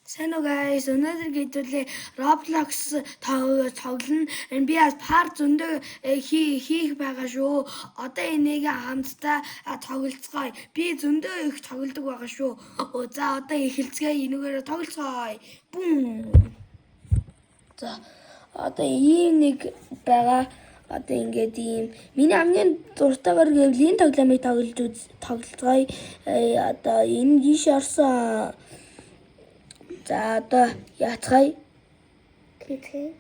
Сайн уу guys, өнөөдөр гэвэл Roblox тоглоно. Би бас part зөндөө хийх байгаа шүү. Одоо энийг хамтдаа тоглоцгоё. Би зөндөө их тоглодог байгаа шүү. За одоо эхэлцгээе. Энэгээр тоглоцгоё. Бум. За одоо ийм нэг байгаа. Одоо ингээд ийм миний хамгийн дуртайгаар гэвэл энэ тоглоомыг тоглоцгоё. Одоо энэ жиш орсон. За одоо яацгаая. Тэгтээ.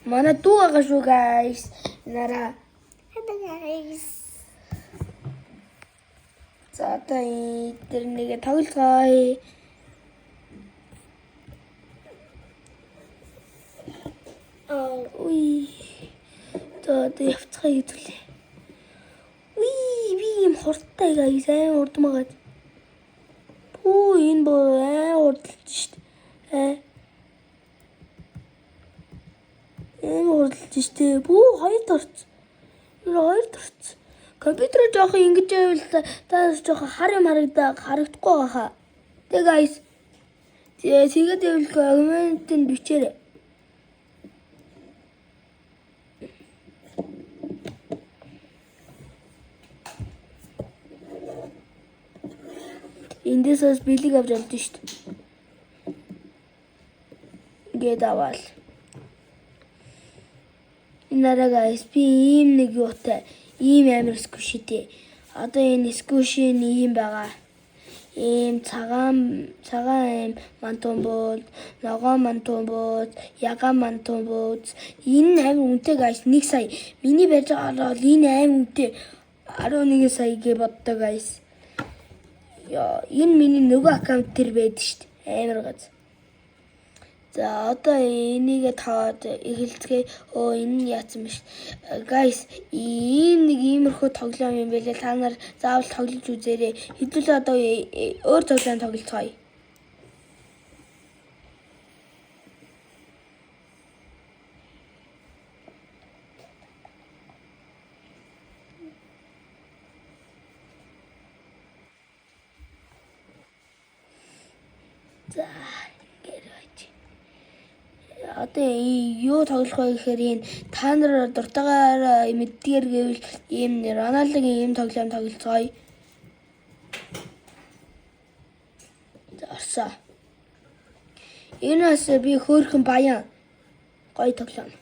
Манай дүү байгаа шүү guys. Нараа. Hello guys. За одоо тэр нэгэ тоглоцгоё. Уй. Одоо явцгаая хэвлээ. Уй би юм хурдтай guys урдмагаад. Энэ боо урдлж штт. Урдлж штт. Хоёр дорц. Компьютер жоох ингэж байвал та жоох хар юм харагдахгүй байхаа. Тэг guys. Тэгээд байвал комментинд бичээрэй. Эндээсээс бэлэг авч явж штт. Ингээд аваад. Инараа guys би ийм нэг юутай ийм амир скушитэй. Одоо энэ скушин ийм байгаа. Ийм цагаан аим мантон бод, ногоон мантон бод, ягаан мантон бод. Энэ амир үнэтэй guys 1 сая. Миний барьж байгаа бол энэ амир үнэтэй 11 сая гэ боддог guys. Яа, энэ миний нөгөө аккаунт төр байдаг шүү дээ. Амар газ. За одоо энийг таад эхэлцгээе. Энэ нь яатсан биш. Guys, ийм нэг иймэрхүү тоглоом юм байлаа. Та нар заавал тоглож үзээрэй. Хэдүүлээ одоо өөр тоглоом тоглоцгоё. За одоо юу тоглох вэ гэхээр энэ та нар дуртайгаар мэддгээр гэвэл ийм Роналдогийн ийм тоглоом тоглоцгоё. Орсоо. Энэ бас би хөөрхөн баян гоё тоглоом.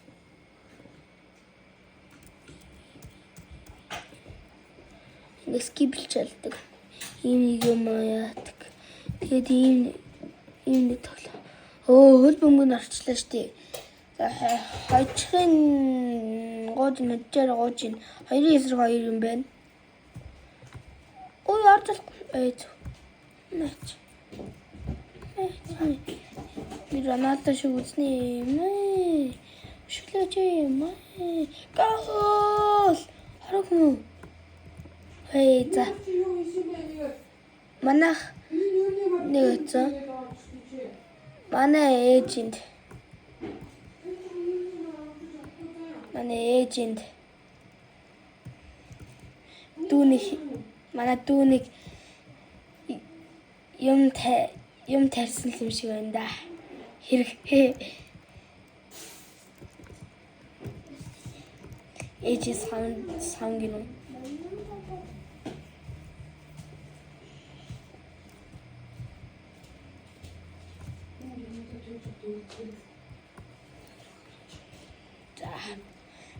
Нэг скиплж чаддаг. Ийм юм яадаг. Тэгээд ийм нэг тоглоом. Хөл бөмбөг орчлаа штий. За хожихын гооч мэдээр гооч ин 2 эсрэг 2 юм байна. Ой ордол Нач. Би Роналдо шиг үзнэ юм. Шүлэж юм. Гол! Харах юм. За. Манайх нэг өцөө. Манай эйжент. Манай дүүник юм тарьсан юм шиг байна да. Хэрэг. Эйжис хангин.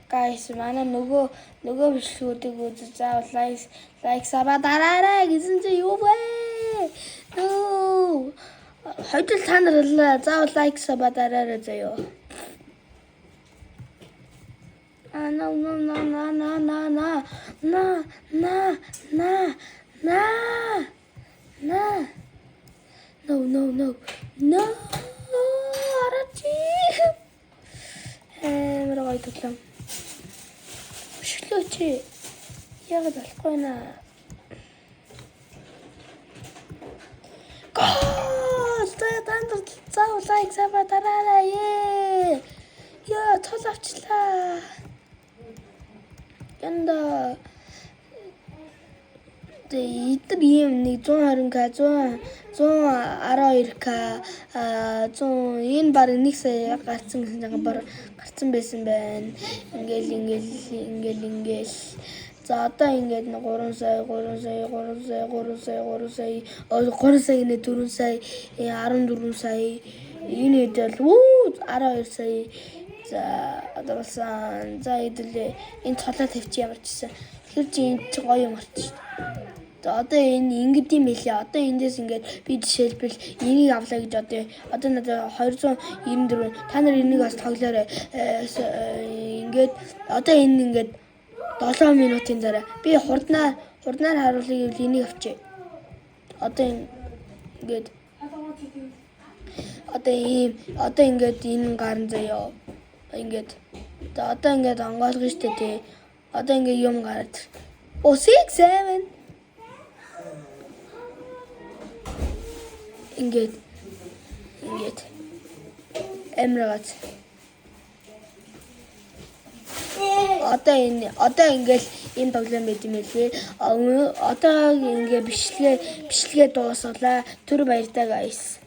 Guys, манай нөгөө бичлэгүүдийг үзэж заавал лайк сабаа дараарай гэсэн чи юу вэ? Хойдол та нар заавал лайк сабаа дараарай заяа. No. Арачи. Мэрэгой тоглоом. Шүлөөч. Яг болохгүй наа. Гол! Танд заавал лайк сабаа дараарай. Яа, цол авчлаа. Янда. Тэгээ ийм нэг 120к 112к 100 энэ баг 1 сая гарцсан гэсэн жагаа баг гарцсан байсан байна. Ингээл. За одоо ингээд 3 сая 3 сая 4 сая 14 сая энэ хэд бол 12 сая. За одоолсан. За хэдүүлээ энэ цолоо тавьчих ямар ч гэсэн. Тэр чинь энэ гоё юм болчих. Одоо энэ ингэд юм билээ. Одоо эндээс ингээд би жишээлбэл энийг авлаа гэж одоо надад 294. Та нар энийг бас тоглоорой. Ингээд одоо энэ ингээд 7 минутын дараа би хурднаар харуулъя гэвэл энийг авчи. Одоо ингээд одоо ингээд энэ гарн заяа. Ингээд одоо ингээд онгойлгоо штэ тий. Одоо ингээд юм гараад. 6 7 ингээд эмрагат. Одоо ингээд энэ тоглоом байт юм лээ. Одоо ингээд бичлэгээ дуусгалаа. Түр баяртай guys.